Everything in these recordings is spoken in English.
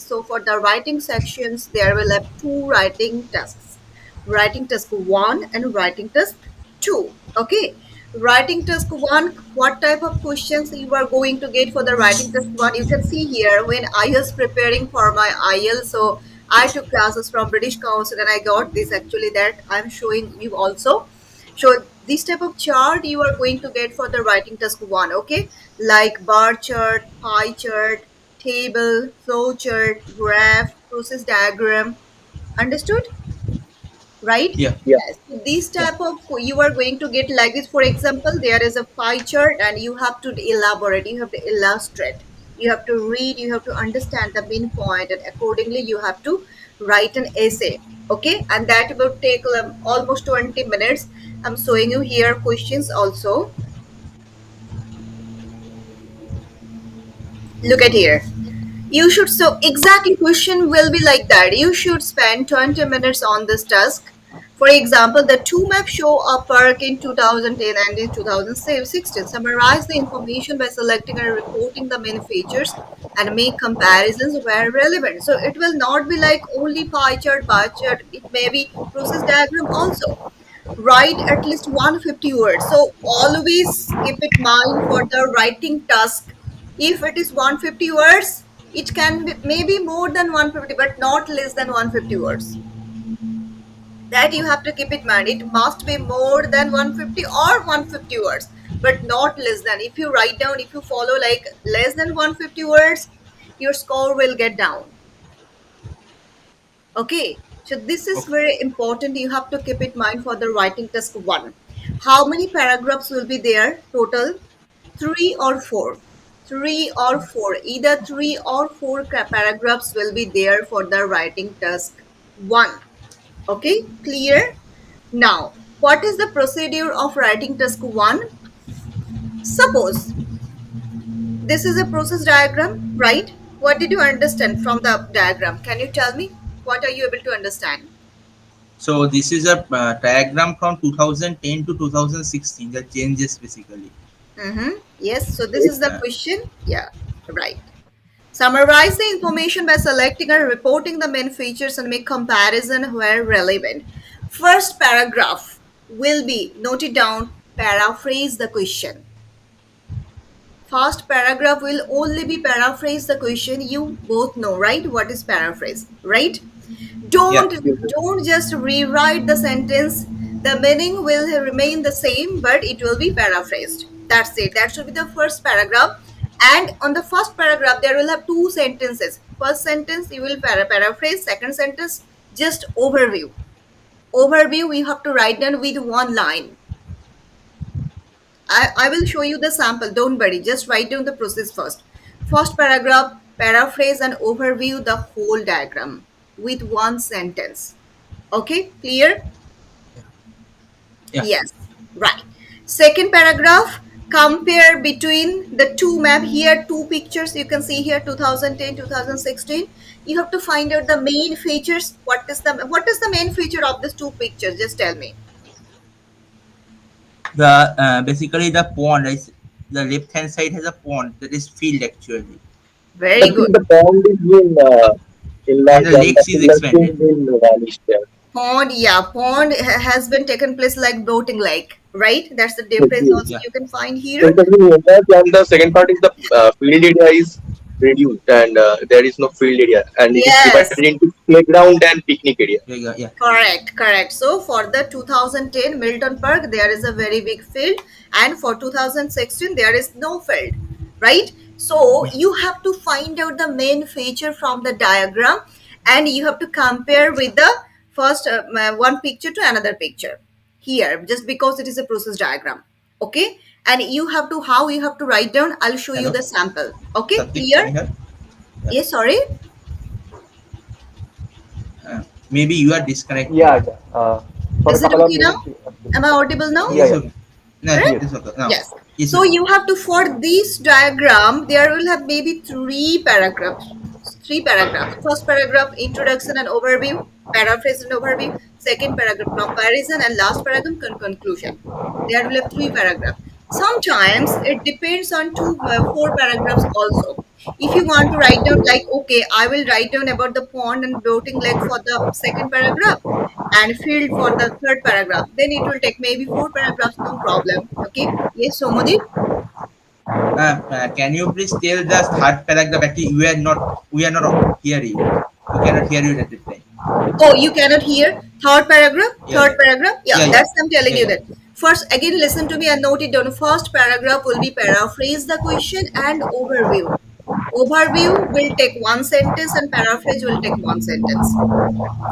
So for the writing sections, there will have two writing tasks. Writing task 1 and writing task 2. Okay. Writing task 1, what type of questions you are going to get for the writing task 1? You can see here when I was preparing for my IELTS. So I took classes from British Council and I got this actually that I'm showing you also. So this type of chart you are going to get for the writing task 1. Okay. Like bar chart, pie chart, table, flow chart, graph, process diagram. Understood? Right? Yeah. Yeah. Yes. So these Yeah. type of you are going to get like this. For example, there is a pie chart and you have to elaborate, you have to illustrate, you have to read, you have to understand the main point, and accordingly you have to write an essay. Okay, and that will take almost 20 minutes. I'm showing you here questions also. Look at here. You should, so exactly question will be like that. You should spend 20 minutes on this task. For example, the two maps show a park in 2010 and in 2016. Summarize the information by selecting and reporting the main features and make comparisons where relevant. So it will not be like only pie chart, bar chart. It may be process diagram also. Write at least 150 words. So always keep it mind for the writing task. If it is 150 words, it can be maybe more than 150, but not less than 150 words. That you have to keep it mind. It must be more than 150 or 150 words, but not less than. If you write down, if you follow like less than 150 words, your score will get down. Okay, so this is Okay. very important. You have to keep it mind for the writing task 1. How many paragraphs will be there total? 3 or 4? 3 or 4. Either 3 or 4 paragraphs will be there for the writing task 1. Okay, clear? Now, what is the procedure of writing task 1? Suppose this is a process diagram, right? What did you understand from the diagram? Can you tell me? What are you able to understand? So this is a diagram from 2010 to 2016. The changes basically. Mm-hmm. Yes, so this Right. is the Uh, question. Yeah, right. Summarize the information by selecting and reporting the main features and make comparison where relevant. First paragraph will be noted down, paraphrase the question. First paragraph will only be paraphrase the question. You both know, right? What is paraphrase, right? yeah. don't Yes. don't just rewrite the sentence. The meaning will remain the same, but it will be paraphrased. That's it. That should be the first paragraph. And on the first paragraph there will have two sentences. First sentence you will paraphrase, second sentence just overview. Overview we have to write down with one line. I will show you the sample, don't worry, just write down the process first. First paragraph, paraphrase and overview the whole diagram with one sentence. Okay, clear? Yeah. Yes, right. Second paragraph, compare between the two map. Here two pictures you can see here, 2010, 2016. You have to find out the main features. What is the main feature of these two pictures? Just tell me. The basically the pond is the left hand side has a pond that is field actually, Very good. Actually, the pond is in and large the and the lakes is pillar expanded. is in vanished there. Pond, yeah, pond has been taken place like boating lake, right? That's the Yes, difference yes. also Yeah. you can find here. So it has been enlarged, and the second part is the field area is reduced, and there is no field area, and it is divided Yes, into playground and picnic area. Yeah. Yeah. Yeah. correct, correct. So for the 2010 Milton Park, there is a very big field, and for 2016, there is no field, right? So Yeah. you have to find out the main feature from the diagram, and you have to compare with the first one picture to another picture here, just because it is a process diagram. Okay, and you have to how you have to write down. I'll show you Hello. the sample. Okay, Something. clear? Can you hear? Yeah. Yes, sorry. Maybe you are disconnected. Yeah, yeah. For a Is it couple of okay now? minutes. Am I audible now? Yeah, It's yeah. okay. No, Correct? Yes. it's okay. No, Yes. it's So okay. you have to, for this diagram, there will have maybe three paragraphs. Three paragraphs. First paragraph, introduction and overview, paraphrase and overview. Second paragraph, comparison, and last paragraph, conclusion. There will have three paragraphs. Sometimes it depends on four paragraphs also. If you want to write down, like, okay, I will write down about the pond and boating lake for the second paragraph and field for the third paragraph, then it will take maybe four paragraphs, no problem. Okay. Yes, Somodip? Can you please tell the third paragraph? Actually, we are not hear you. We cannot hear you at the time. Oh, you cannot hear. Third paragraph? Yeah, Third yeah, paragraph? Yeah, yeah, yeah, that's I'm telling yeah, you yeah. that. First, again, listen to me and note it down. First paragraph will be paraphrase the question and overview. Overview will take one sentence and paraphrase will take one sentence.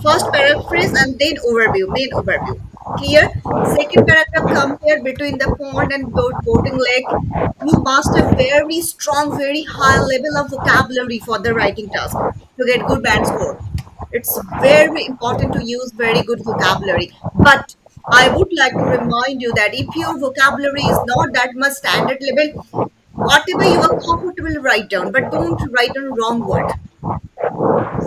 First paraphrase and then overview, main overview. Clear? Second paragraph, compare between the pond and boating lake. You must have very strong, very high level of vocabulary for the writing task to get good band score. It's very important to use very good vocabulary. But I would like to remind you that if your vocabulary is not that much standard level, whatever you are comfortable, write down, but don't write down wrong word.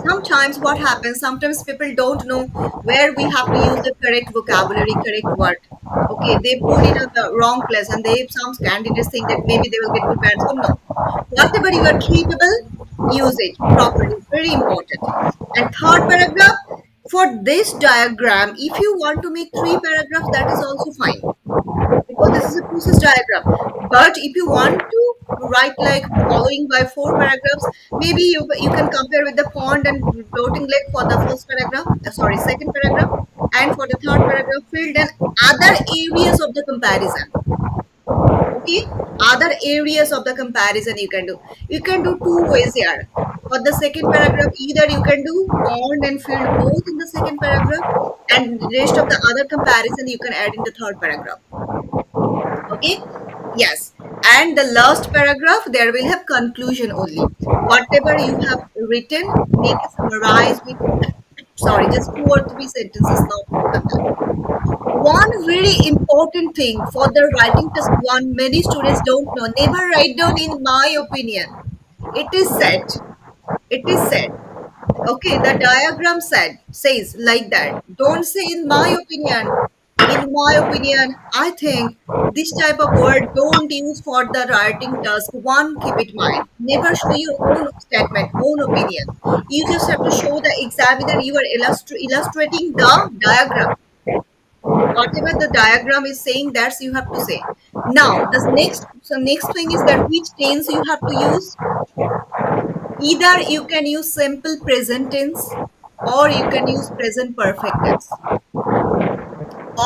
Sometimes what happens, sometimes people don't know where we have to use the correct vocabulary, correct word. Okay, they put it at the wrong place and they some candidates think that maybe they will get good bands. So no. Whatever you are capable, use it properly. Very important. And third paragraph, for this diagram, if you want to make three paragraphs, that is also fine because this is a process diagram. But if you want to write like following by four paragraphs, maybe you can compare with the pond and floating lake for the first paragraph, sorry, second paragraph, and for the third paragraph, field and other areas of the comparison. Okay, other areas of the comparison you can do. You can do two ways here. For the second paragraph, either you can do pond and field both in the second paragraph, and rest of the other comparison you can add in the third paragraph. Okay. Yes. And the last paragraph, there will have conclusion only. Whatever you have written, make it summarize with, sorry, just two or three sentences, not more than that. One very important thing for the writing test, one many students don't know, never write down in my opinion. It is said, it is said. Okay, the diagram says like that. Don't say in my opinion. In my opinion, I think this type of word don't use for the writing task. One, keep it in mind. Never show your own statement, own opinion. You just have to show the examiner you are illustrating the diagram. Whatever the diagram is saying, that's you have to say. Now, the next thing is that which tense you have to use. Either you can use simple present tense or you can use present perfect tense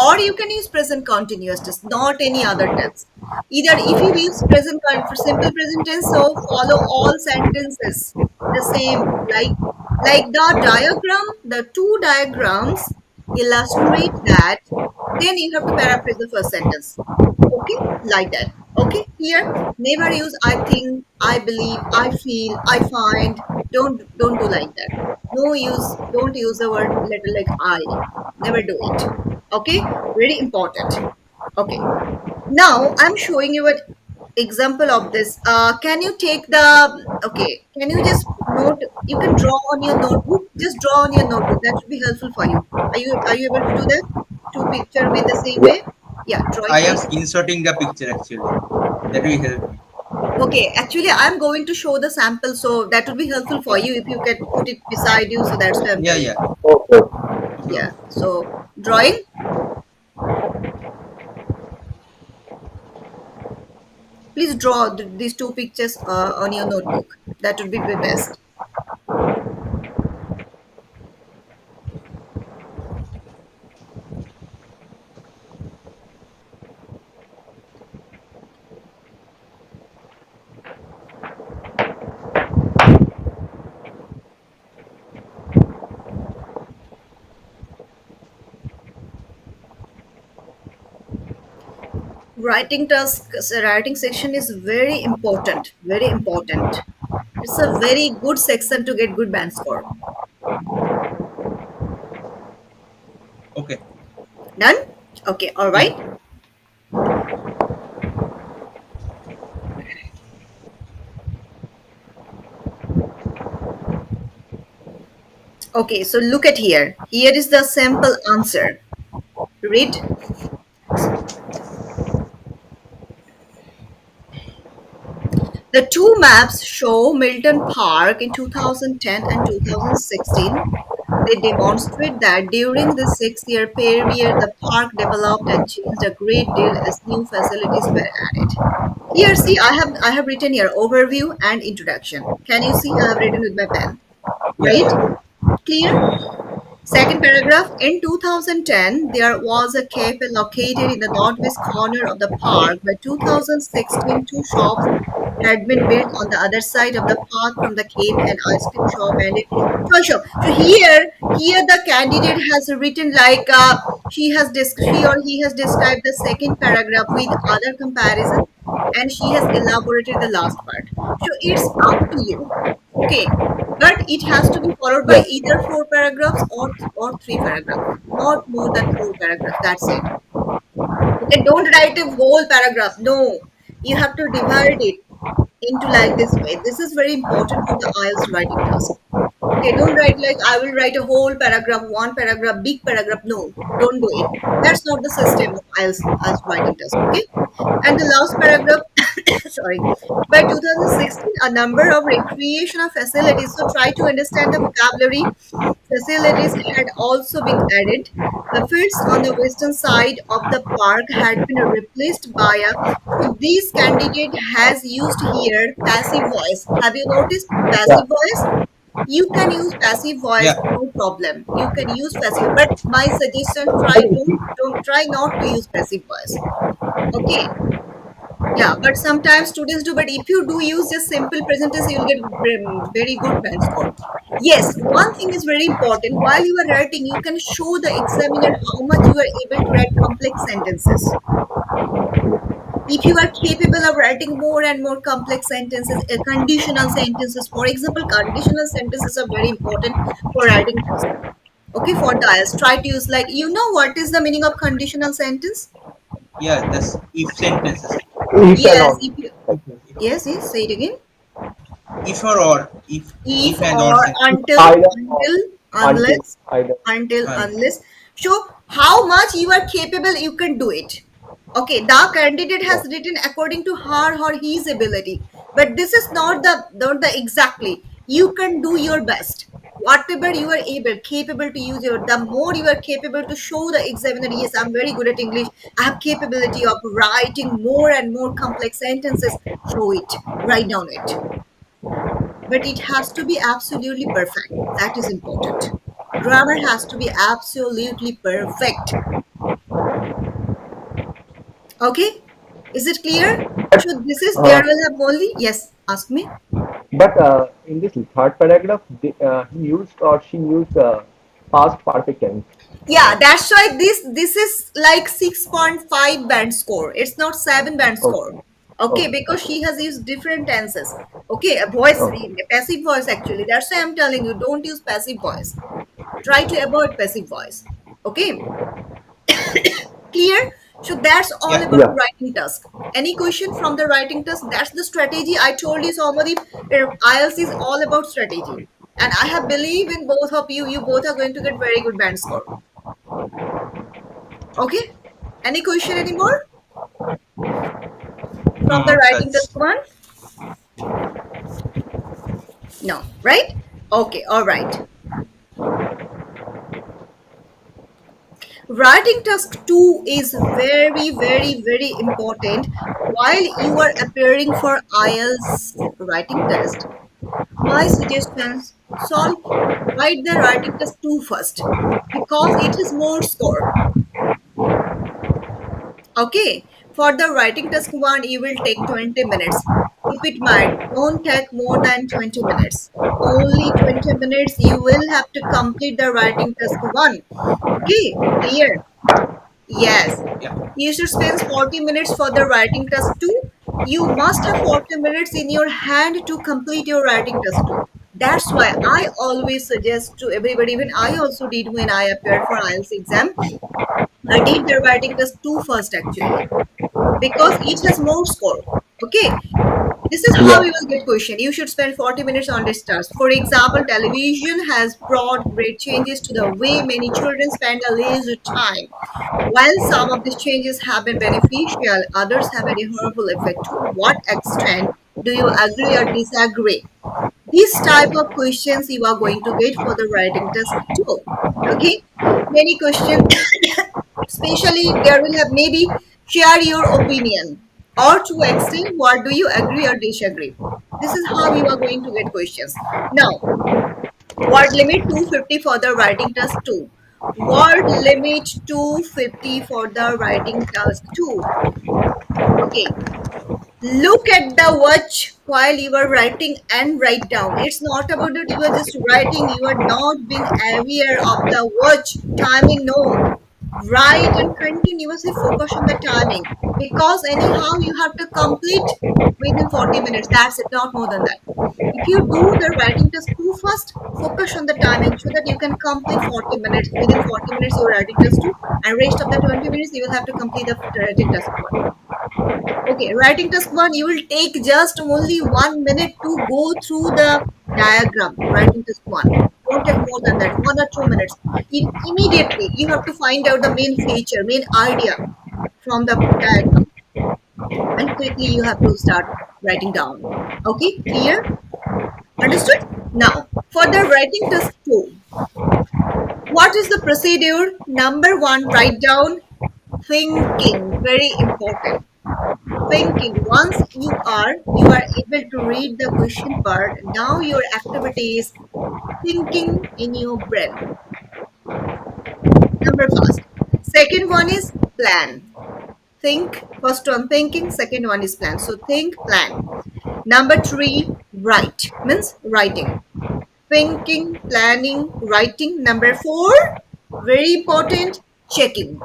or you can use present continuous tense, not any other tense. Either if you use for simple present tense, so follow all sentences the same, like the diagram, the two diagrams illustrate that. Then you have to paraphrase the first sentence. Okay, like that. Okay, here never use I think, I believe, I feel, I find. Don't do like that. No use. Don't use the word letter like I. Never do it. Okay, very important. Okay, now I'm showing you an example of this. Can you take the, okay, can you just note, you can draw on your notebook, just draw on your notebook, that should be helpful for you. Are you able to do that? Two picture in the same way? Yeah, draw I it am please. screenshotting the picture actually. That will help me. Okay, actually I'm going to show the sample, so that would be helpful for you if you can put it beside you, so that's why I'm Yeah, telling yeah. you. Okay. Okay, Yeah, okay. so drawing, please draw these two pictures on your notebook, that would be the best. Writing task, writing section is very important, very important. It's a very good section to get good band score. Okay. Done. Okay, all Yeah. right. Okay, so look at here, here is the simple answer. Read. The two maps show Milton Park in 2010 and 2016. They demonstrate that during this 6 year period, the park developed and changed a great deal as new facilities were added. Here, see, I have written here overview and introduction. Can you see? I have written with my pen, Yeah, right? yeah. Clear? Second paragraph, in 2010, there was a cafe located in the northwest corner of the park. By 2016, two shops had been built on the other side of the path from the cave, an ice cream shop and a toy shop. So here the candidate has written like she or he has described the second paragraph with other comparison, and she has elaborated the last part. So it's up to you. Okay, but it has to be followed by Yeah. either four paragraphs or three paragraphs, not more than four paragraphs. That's it. Okay, don't write a whole paragraph. No, you have to divide it into like this way. This is very important for the IELTS writing task. Okay, don't write like I will write a whole paragraph, one paragraph, big paragraph. No, don't do it. That's not the system of IELTS writing task. Okay, and the last paragraph, sorry, by 2016, a number of recreational facilities. So try to understand the vocabulary. Facilities had also been added. The fields on the western side of the park had been replaced by a. So this candidate has used here passive voice. Have you noticed Yeah. passive voice? You can use passive voice, Yeah, no problem. You can use passive, but my suggestion try But don't try not to use passive voice. Okay. Yeah, but sometimes students do. But if you do use just simple present tense, you will get very good band score. Yes, one thing is very important. While you are writing, you can show the examiner how much you are able to write complex sentences. If you are capable of writing more and more complex sentences, conditional sentences, for example, conditional sentences are very important for writing task. Okay, for the IELTS, try to use like what is the meaning of conditional sentence? yeah. This if sentences. if and Yes, all. if you yes, say it again. If or If if and or or sen- until Either or. until Until unless either. until and unless show how much you are capable you can do it. Okay, the candidate Yeah. has written according to her or his ability, but this is not the exactly. You can do your best, whatever you are capable to use. Your The more you are capable to show the examiner, yes, I'm very good at English, I have capability of writing more and more complex sentences. Show it, write down it, but it has to be absolutely perfect. That is important. Grammar has to be absolutely perfect. Okay? Is it clear? But So this is there uh, will have only yes. Ask me. but in this third paragraph, he used or she used past perfect tense. Yeah, that's why this is like 6.5 band score. It's not 7 band score. Okay. Okay, Okay. because she has used different tenses. Okay, a voice, Okay. a passive voice actually. That's why I'm telling you, don't use passive voice. Try to avoid passive voice. Okay. Clear? So that's all yeah, about Yeah. writing task. Any question from the writing task? That's the strategy. I told you, Somadi, IELTS is all about strategy. And I have believe in both of you. You both are going to get very good band score. Okay? Any question anymore from the no, writing task that's one? No, right? Okay, all right. Writing task 2 is very, very, very important while you are appearing for IELTS writing test. My suggestions solve write the writing test 2 first because it is more score. Okay, for the writing task 1, you will take 20 minutes. Keep it in mind, don't take more than 20 minutes. Only 20 minutes you will have to complete the writing task 1. Okay, clear? Yes. yeah, You should spend 40 minutes for the writing task 2. You must have 40 minutes in your hand to complete your writing task 2. That's why I always suggest to everybody, even I also did when I appeared for IELTS exam. I did the writing test 2 first actually because it has more score. Okay, this is how Yeah. you will get question. You should spend 40 minutes on this task. For example, television has brought great changes to the way many children spend their leisure time. While some of these changes have been beneficial, others have had a harmful effect. To what extent Do you agree or disagree? These type of questions you are going to get for the writing test too. Okay, many questions, especially there will have maybe share your opinion or to explain what do you agree or disagree. This is how you are going to get questions. Now, word limit 250 for the writing task 2. Word limit 250 for the writing task 2. Okay. Look at the watch while you are writing and write down. It's not about that you are just writing, you are not being aware of the watch timing. No. Write and continuously focus on the timing because anyhow you have to complete within 40 minutes. That's it, not more than that. If you do the writing task too fast, focus on the timing so that you can complete 40 minutes. Within 40 minutes, your writing task 2, and rest of the 20 minutes, you will have to complete the writing task 1. Okay, writing task 1, you will take just only 1 minute to go through the diagram. Writing task 1. Don't take more than that, 1 or 2 minutes. Immediately, you have to find out the main feature, main idea from the diagram, and quickly you have to start writing down. Okay, clear? Understood? Now, for the writing task 2, what is the procedure? Number 1, write down thinking. Very important. Thinking. Once you are able to read the question part, now your activity is thinking in your brain. Number first. Second one is plan. Think. First one thinking, second one is plan. So think, plan. Number 3, write. Means writing. Thinking, planning, writing. Number 4, very important, checking.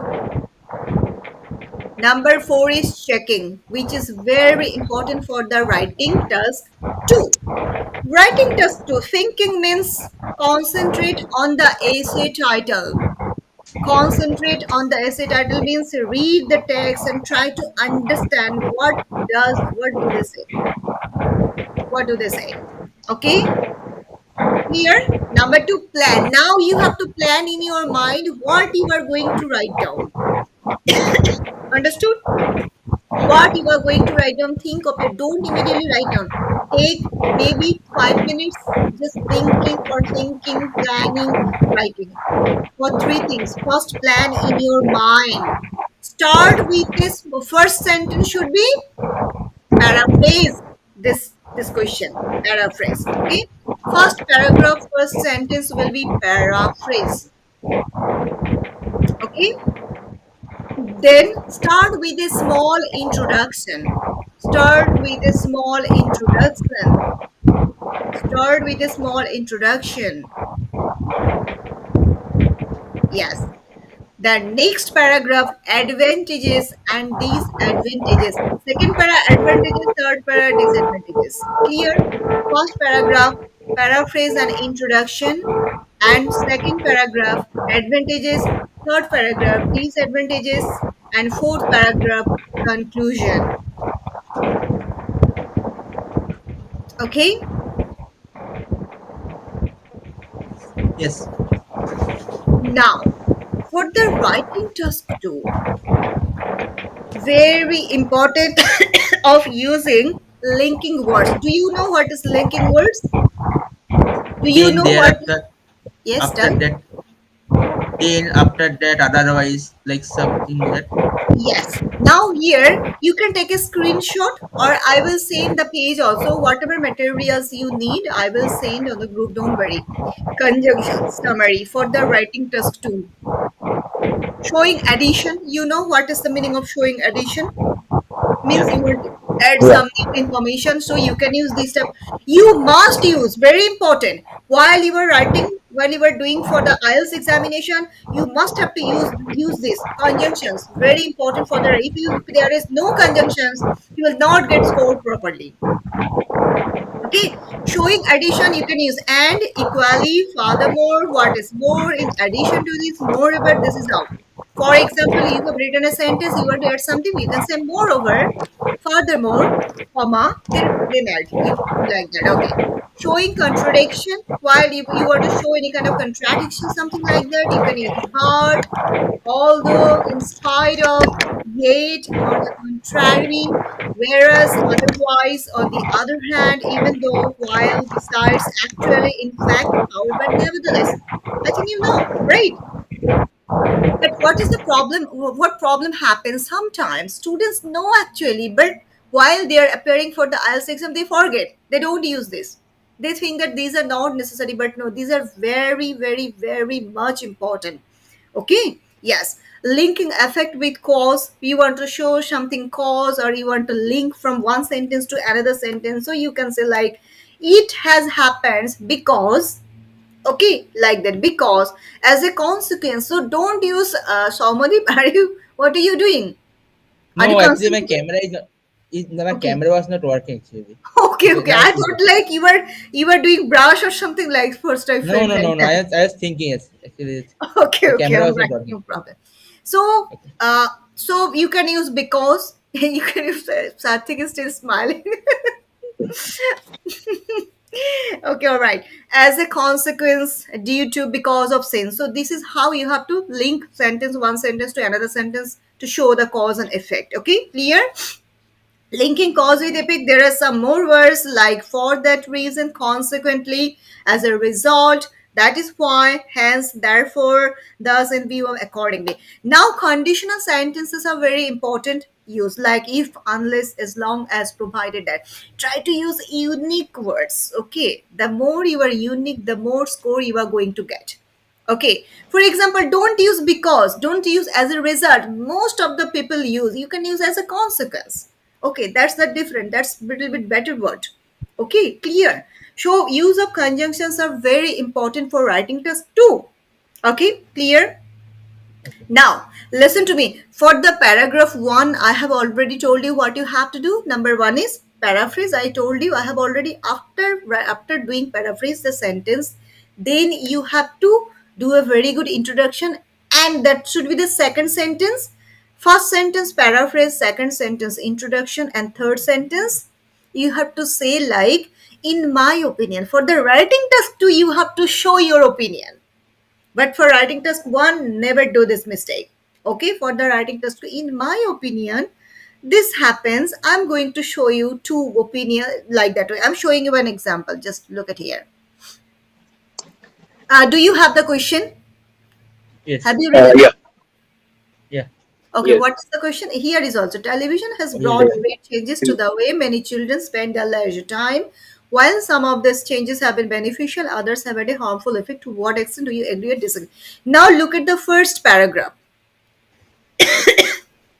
Number 4 is checking, which is very important for the writing task 2. Writing task 2, thinking means concentrate on the essay title. Concentrate on the essay title means read the text and try to understand what do they say? What do they say? Okay, clear? Number 2, plan. Now you have to plan in your mind what you are going to write down. Understood? What you are going to write down, think of it. Don't immediately write down. Take maybe 5 minutes just thinking, planning, writing. For 3 things. First, plan in your mind. Start with this. First sentence should be paraphrase this question. Paraphrase. Okay. First paragraph, first sentence will be paraphrase. Okay. Then start with a small introduction. Start with a small introduction. Start with a small introduction. Yes. The next paragraph, advantages and disadvantages. Second para, advantages. Third para, disadvantages. Clear? First paragraph, paraphrase and introduction. And second paragraph, advantages. Third paragraph, disadvantages. And fourth paragraph, conclusion. Okay? Yes. Now, for the writing task 2, very important of using linking words. Do you know what is linking words? Do you Then know what? thereafter, Yes, after tell. that, then after that, otherwise, like something that. Yes. Now here you can take a screenshot or I will send the page also. Whatever materials you need, I will send on the group. Don't worry. Conjunction summary for the writing task 2. Showing addition. You know what is the meaning of showing addition? Means Yeah. you will add Yeah. some new information, so you can use this step. You must use, very important, while you are writing, while you are doing for the IELTS examination, you must have to use this conjunctions. Very important for the, if there is no conjunctions, you will not get scored properly. Okay, showing addition, you can use and, equally, furthermore, what is more, in addition to this, moreover, this is how. For example, you have written a sentence, you want to add something, you can say moreover, furthermore, comma, then add. You like that. Okay. Showing contradiction, while you want to show any kind of contradiction, something like that, you can use but, although, in spite of, yet, on the contrary, whereas, otherwise, on the other hand, even though, while, besides, actually, in fact, however, nevertheless. I think you know, right? But what is the problem? What problem happens sometimes? Students know actually, but while they are appearing for the IELTS exam, they forget. They don't use this. They think that these are not necessary, but no, these are very, very, very much important. Okay? Yes. Linking effect with cause. You want to show something cause, or you want to link from one sentence to another sentence. So you can say like, it has happened because, okay, like that, because, as a consequence. So don't use Saumadi. Are you, what are you doing? Are you No, actually my concentrating? camera is not. My Okay. camera was not working actually. Okay, Okay, okay, now I it is thought working. like you were doing brush or something, like first I No, felt no, no, like no. that. I was thinking yes. Actually, Okay, the okay, camera all was not right, working. no problem. So Okay. so you can use because. You can use Sathik is still smiling. Okay, all right, as a consequence, due to, because of, sin. So this is how you have to link sentence, one sentence to another sentence, to show the cause and effect. Okay, clear? Linking cause with epic, there are some more words like for that reason, consequently, as a result, that is why, hence, therefore, thus, in view of, accordingly. Now, conditional sentences are very important. Use like if, unless, as long as, provided that. Try to use unique words. Okay, the more you are unique, the more score you are going to get. Okay, for example, don't use because, don't use as a result. Most of the people use, you can use as a consequence. Okay, that's the different, that's a little bit better word. Okay, clear? So use of conjunctions are very important for writing test too. Okay, clear? Okay. Now, listen to me. For the paragraph one, I have already told you what you have to do. Number one is paraphrase. I told you I have already, after doing paraphrase the sentence, then you have to do a very good introduction, and that should be the second sentence. First sentence paraphrase, second sentence introduction, and third sentence you have to say like, in my opinion. For the writing task two, you have to show your opinion, but for writing task one, never do this mistake. Okay, for the writing task two, in my opinion, this happens. I'm going to show you two opinion like that way. I'm showing you an example. Just look at here. Do you have the question? Have Yes. you written Yeah. it? Yeah. Okay, Yes. what's the question? Here is also, television has Yeah. brought great changes to the way many children spend their leisure time. While some of these changes have been beneficial, others have had a harmful effect. To what extent do you agree or disagree? Now look at the first paragraph.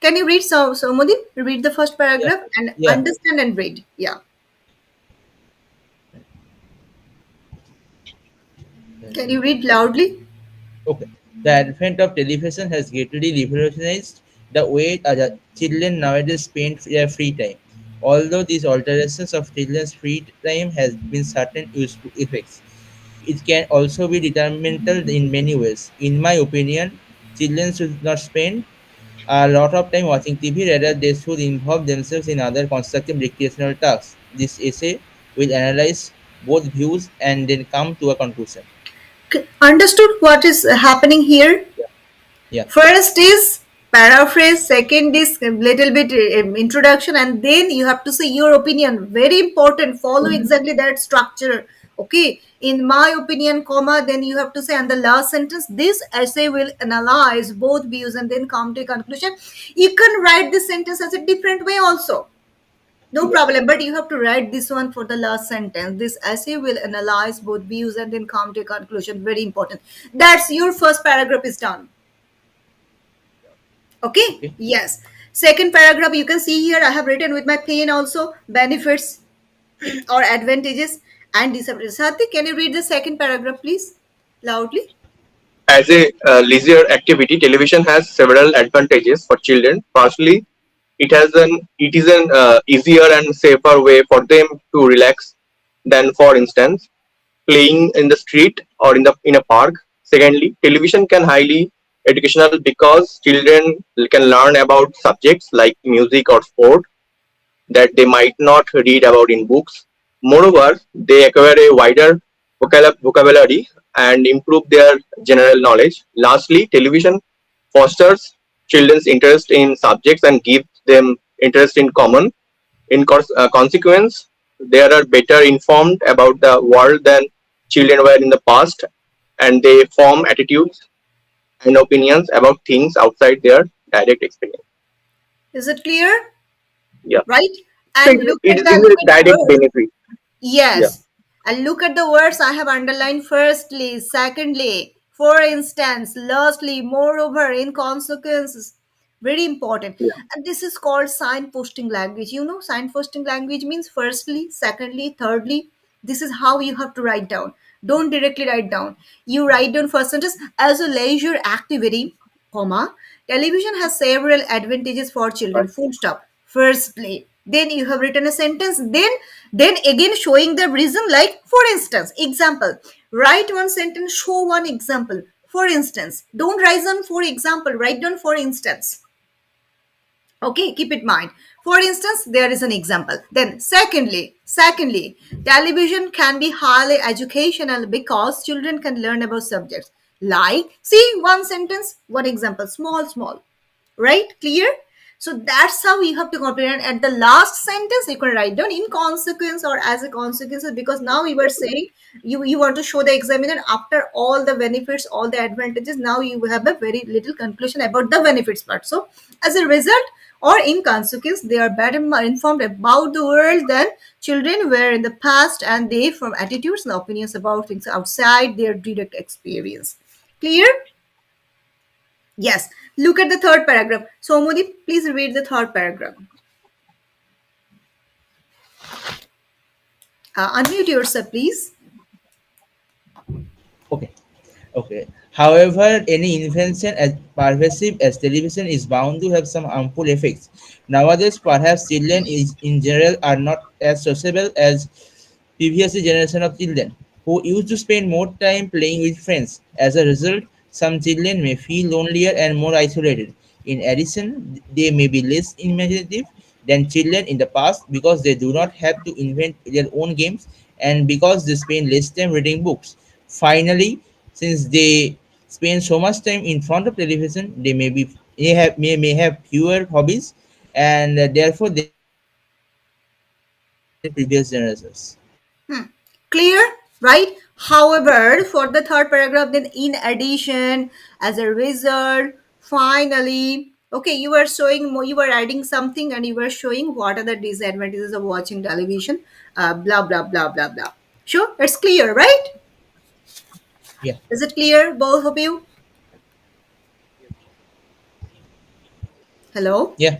Can you read, so Modi? Read the first Yeah. paragraph and Yeah. understand and read. Yeah. Yeah. Can you read loudly? Okay. The advent of television has greatly revolutionized the way the children nowadays spend their free time. Although these alterations of children's free time has been certain useful effects, it can also be detrimental in many ways. In my opinion, children should not spend a lot of time watching TV, rather they should involve themselves in other constructive recreational tasks. This essay will analyze both views and then come to a conclusion. Understood what is happening here? Yeah. First is paraphrase, second is a little bit introduction, and then you have to say your opinion. Very important. Follow exactly that structure. Okay. In my opinion, comma, then you have to say, and the last sentence, this essay will analyze both views and then come to a conclusion. You can write this sentence as a different way also. No Yeah. problem, but you have to write this one for the last sentence. This essay will analyze both views and then come to a conclusion. Very important. That's your first paragraph is done. Okay? Okay. Yes. Second paragraph, you can see here, I have written with my pen also, benefits or advantages and disadvantages. Sathi, can you read the second paragraph, please? Loudly. As a leisure activity, television has several advantages for children. Firstly, it is an easier and safer way for them to relax than, for instance, playing in the street or in a park. Secondly, television can highly educational because children can learn about subjects like music or sport that they might not read about in books. Moreover, they acquire a wider vocabulary and improve their general knowledge. Lastly, television fosters children's interest in subjects and gives them interest in common. In consequence, they are better informed about the world than children were in the past, and they form attitudes and opinions about things outside their direct experience. Is it clear? Yeah, Right? so And look it at is the a direct word. benefit. Yeah, Yes. And look at the words I have underlined firstly, secondly, for instance, lastly, moreover, in consequences. Very important. yeah, And this is called signposting language. You know, signposting language means firstly, secondly, thirdly. This is how you have to write down. Don't directly write down. You write down first sentence as a leisure activity, comma. Television has several advantages for children. right. Full stop. Firstly, then you have written a sentence. Then again showing the reason. Like for instance, example. Write one sentence. Show one example. For instance, don't write down for example. Write down for instance. Okay, keep it mind. For instance, there is an example. Then secondly, television can be highly educational because children can learn about subjects like, see, one sentence, one example, small, right? Clear? So that's how you have to comprehend. At the last sentence you can write down in consequence or as a consequence, because now you were saying you want to show the examiner after all the benefits, all the advantages. Now you have a very little conclusion about the benefits part. So as a result or in consequence, they are better informed about the world than children were in the past, and they form attitudes and opinions about things outside their direct experience. Clear? Yes. Look at the third paragraph. So, Modi, please read the third paragraph. Unmute yourself, please. Okay. Okay. However, any invention as pervasive as television is bound to have some harmful effects. Nowadays, perhaps children is, in general are not as sociable as previous generation of children who used to spend more time playing with friends. As a result, some children may feel lonelier and more isolated. In addition, they may be less imaginative than children in the past because they do not have to invent their own games and because they spend less time reading books. Finally, since they spend so much time in front of television, they may have fewer hobbies and therefore they may be less sociable than previous generations. Clear? Right? However, for the third paragraph, then in addition, as a result, finally, okay, you were showing more, you were adding something and you were showing what are the disadvantages of watching television, blah, blah, blah, blah, blah. Sure? It's clear, right? Yeah. Is it clear, both of you? Hello? Yeah.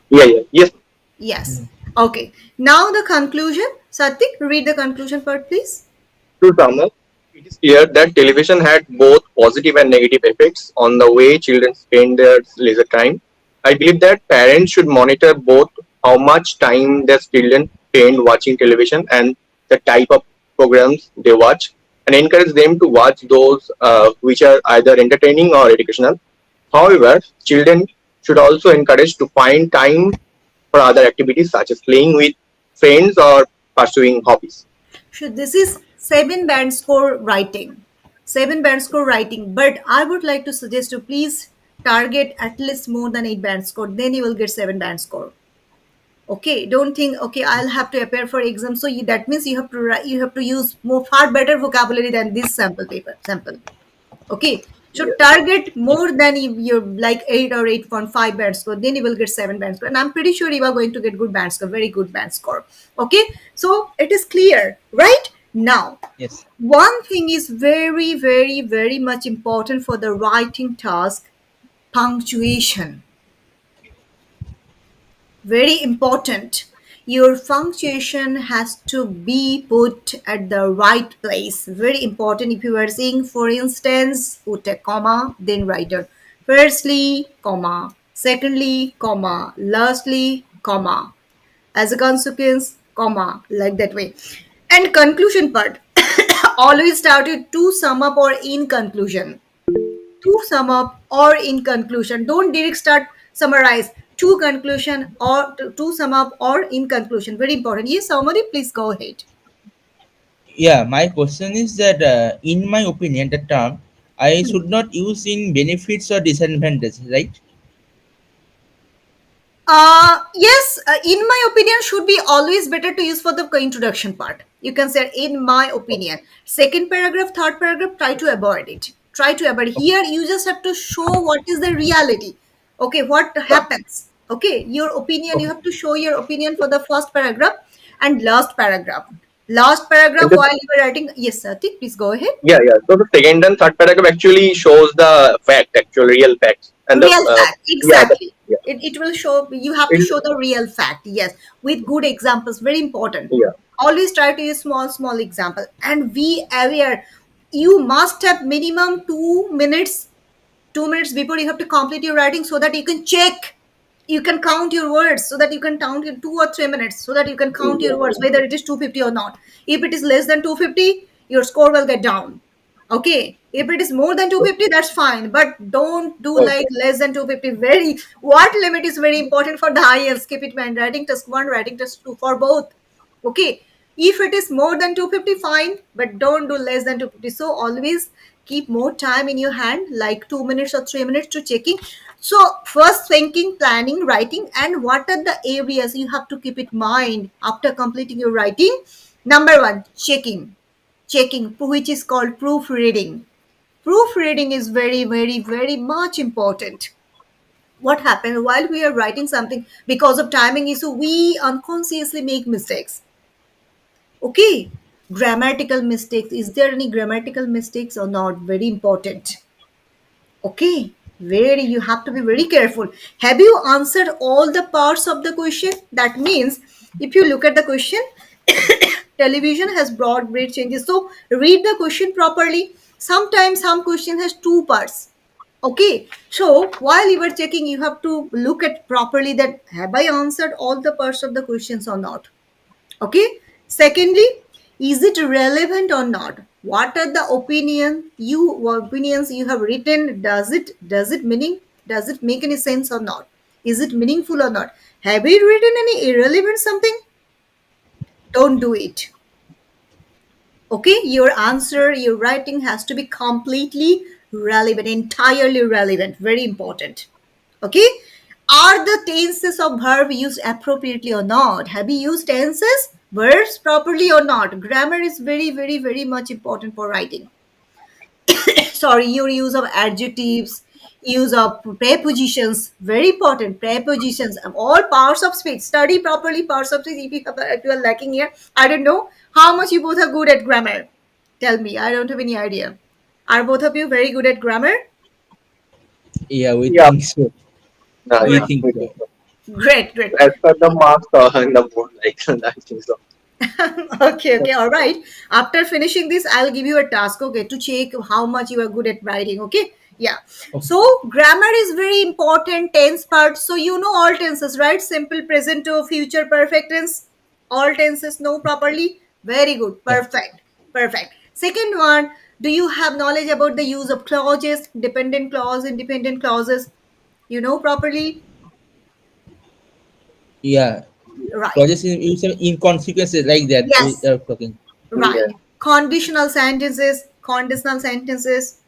Yeah, yeah, yes. Yes. Okay. Now the conclusion. Satvik, read the conclusion part, please. To sum up, it is clear that television had both positive and negative effects on the way children spend their leisure time. I believe that parents should monitor both how much time their children spend watching television and the type of programs they watch, and encourage them to watch those which are either entertaining or educational. However, children should also encourage to find time for other activities such as playing with friends or pursuing hobbies. So this is 7 band score writing. 7 band score writing. But I would like to suggest you please target at least more than 8 band score. Then you will get 7 band score. Okay, don't think okay I'll have to appear for exam. So that means you have to you have to use more far better vocabulary than this sample. Okay, so Yes. target Yeah. more than if you're like 8 or 8.5 band score, then you will get 7 band score. And I'm pretty sure you are going to get good band score, very good band score. Okay, so it is clear, right? Now, Yes. one thing is very much important for the writing task: punctuation. Very important. Your punctuation has to be put at the right place. Very important. If you are saying, for instance, put a comma, then write down firstly, comma, secondly, comma, lastly, comma, as a consequence, comma, like that way. And conclusion part, always start with to sum up or in conclusion. To sum up or in conclusion, don't direct start summarize. To conclusion or to sum up or in conclusion, very important. Yes, Somari, please go ahead. Yeah, my question is that, in my opinion, the term I should not use in benefits or disadvantages, right? Yes, in my opinion, should be always better to use for the introduction part. You can say, in my opinion. Second paragraph, third paragraph, try to avoid it. Try to avoid. Okay. Here, you just have to show what is the reality. Okay, what Yeah. happens. Okay, your opinion, you Okay. have to show your opinion for the first paragraph and last paragraph. Last paragraph, And the, while you were writing, yes, Sati, please go ahead. yeah, yeah. So the second and third paragraph actually shows the fact, actual real facts, and the Real fact, yeah, the, exactly. yeah, It will show, you have to it, show the real fact, yes, with good examples, very important. yeah. Always try to use small example and be aware. You must have minimum 2 minutes, 2 minutes before you have to complete your writing, so that you can check, you can count your words, so that you can count in 2 or 3 minutes, so that you can count your words whether it is 250 or not. If it is less than 250, your score will get down. Okay, if it is more than 250, that's fine, but don't do like Okay. less than 250. Very, what limit is very important for the IELTS. Keep it in mind. Writing test 1, writing test 2, for both. Okay, if it is more than 250, fine, but don't do less than 250. So always keep more time in your hand, like 2 minutes or 3 minutes to checking. So first, thinking, planning, writing, and what are the areas you have to keep in mind after completing your writing. Number one, checking, which is called proofreading. Proofreading is very much important. What happens while we are writing something, because of timing issue, we unconsciously make mistakes. Okay, grammatical mistakes, is there any grammatical mistakes or not? Very important. Okay, very, you have to be very careful. Have you answered all the parts of the question? That means if you look at the question, television has brought great changes. So read the question properly. Sometimes some question has two parts. Okay, so while you were checking, you have to look at properly that have I answered all the parts of the questions or not. Okay, secondly, is it relevant or not? What are the opinions you have written? Does it meaning, does it make any sense or not? Is it meaningful or not? Have you written any irrelevant something? Don't do it. Okay, your answer, your writing has to be completely relevant, entirely relevant, very important. Okay, are the tenses of verb used appropriately or not? Have you used tenses, verbs properly or not? Grammar is very much important for writing. Sorry, your use of adjectives, use of prepositions, very important. Prepositions, all parts of speech, study properly parts of speech. If you are lacking here, I don't know how much you both are good at grammar. Tell me, I don't have any idea. Are both of you very good at grammar? Yeah, we Yeah, think so. We yeah. Great, think We so. think so. great. As per the marks in the board, like I think so. Okay, all right. After finishing this, I'll give you a task, okay, to check how much you are good at writing, okay? Yeah. Okay. So, grammar is very important, tense part. So, you know all tenses, right? Simple, present to future, perfect tense. All tenses know properly. Very good. Yeah. Perfect. Second one, do you have knowledge about the use of clauses, dependent clause, independent clauses? You know properly? Yeah. Right. Projects in some inconsequences like that we Yes. are talking. Right. Yeah. Conditional sentences,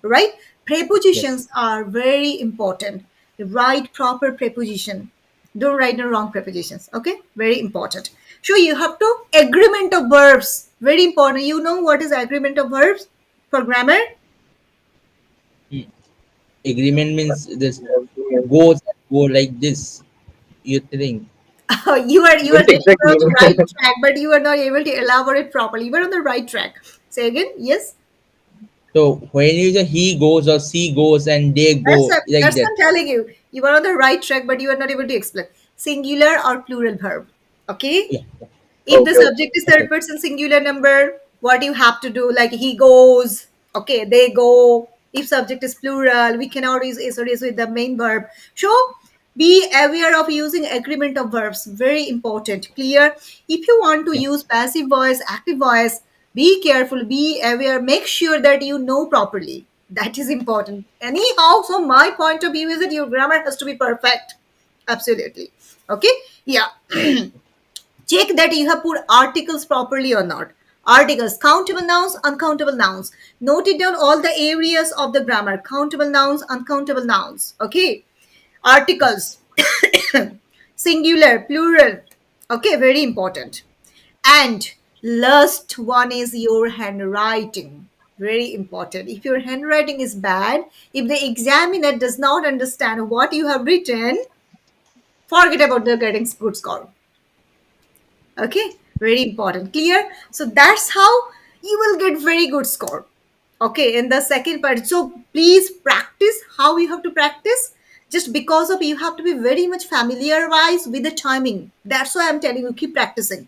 right? Yes. Prepositions are very important. Write proper preposition. Don't write the wrong prepositions. Okay? Very important. So you have to agreement of verbs. Very important. You know what is agreement of verbs for grammar? Mm. Agreement means this Yeah. go like this. You think. You are What is telling exact you are on the meaning? right track, but you are not able to elaborate properly. You are on the right track. Say again. Yes. So when you say he goes or she goes and they go like That's that. what I'm telling you. You are on the right track, but you are not able to explain. Singular or plural verb. Okay? Yeah. If the Okay, okay. subject is Okay. third person singular number, what you have to do, like he goes, okay, they go. If subject is plural, we cannot use is with the main verb. So be aware of using agreement of verbs. Very important. Clear? If you want to Yeah. use passive voice, active voice, be careful, be aware, make sure that you know properly. That is important. Anyhow, so my point of view is that your grammar has to be perfect. Absolutely. Okay? Yeah. Check that you have put articles properly or not. Articles, countable nouns, uncountable nouns. Note it down all the areas of the grammar. Countable nouns, uncountable nouns. Okay. Articles, singular, plural. Okay, very important. And last one is your handwriting. Very important. If your handwriting is bad, if the examiner does not understand what you have written, forget about the getting good score. Okay, very important. Clear? So that's how you will get very good score. Okay, in the second part. So please practice how you have to practice. Just because of you have to be very much familiarized with the timing. That's why I'm telling you keep practicing.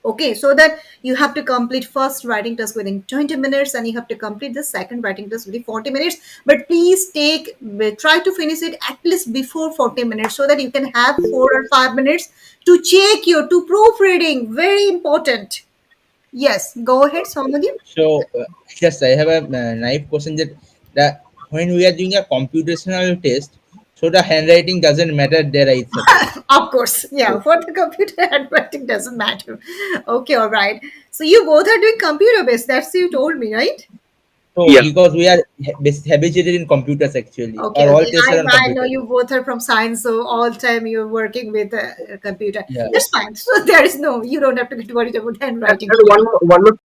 Okay, so that you have to complete first writing task within 20 minutes and you have to complete the second writing task within 40 minutes. But please try to finish it at least before 40 minutes so that you can have 4 or 5 minutes to check your to proofreading. Very important. Yes, go ahead, Somadi. So yes, I have a naive question that when we are doing a computational test, so the handwriting doesn't matter there, I suppose. Of course, yeah, for the computer handwriting doesn't matter. Okay, all right. So you both are doing computer based. That's you told me, right? So Yeah. because we are habituated in computers actually, Okay, our all okay. tests are on I know computers. you both are from science, so all time you're working with a computer. Yeah. That's fine. So there is no, you don't have to get worried about And handwriting. one more